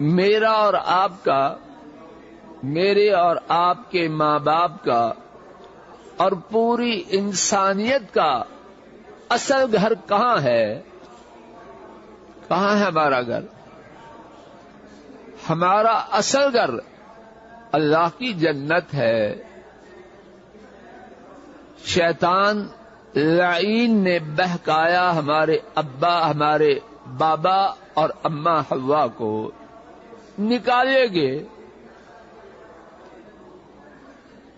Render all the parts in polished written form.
میرا اور آپ کا، میرے اور آپ کے ماں باپ کا اور پوری انسانیت کا اصل گھر کہاں ہے؟ کہاں ہے ہمارا گھر؟ ہمارا اصل گھر اللہ کی جنت ہے۔ شیطان لعین نے بہکایا ہمارے ابا، ہمارے بابا اور اماں حوا کو، نکالے گے،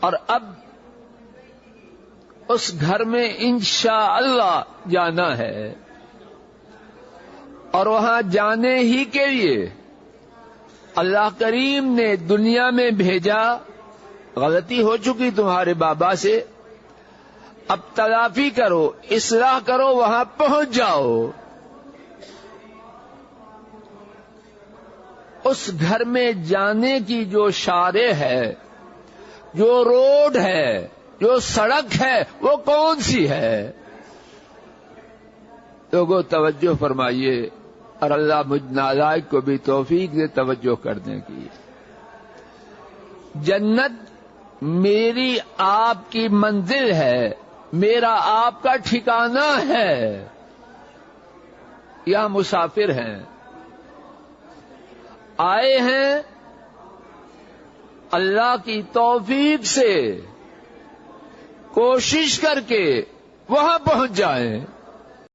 اور اب اس گھر میں انشاءاللہ جانا ہے، اور وہاں جانے ہی کے لیے اللہ کریم نے دنیا میں بھیجا۔ غلطی ہو چکی تمہارے بابا سے، اب تلافی کرو، اصلاح کرو، وہاں پہنچ جاؤ۔ اس گھر میں جانے کی جو شارع ہے، جو روڈ ہے، جو سڑک ہے، وہ کون سی ہے؟ لوگوں توجہ فرمائیے، اور اللہ مجھ نالائق کو بھی توفیق دے توجہ کرنے کی۔ جنت میری آپ کی منزل ہے، میرا آپ کا ٹھکانہ ہے۔ یہاں مسافر ہیں، آئے ہیں اللہ کی توفیق سے، کوشش کر کے وہاں پہنچ جائیں۔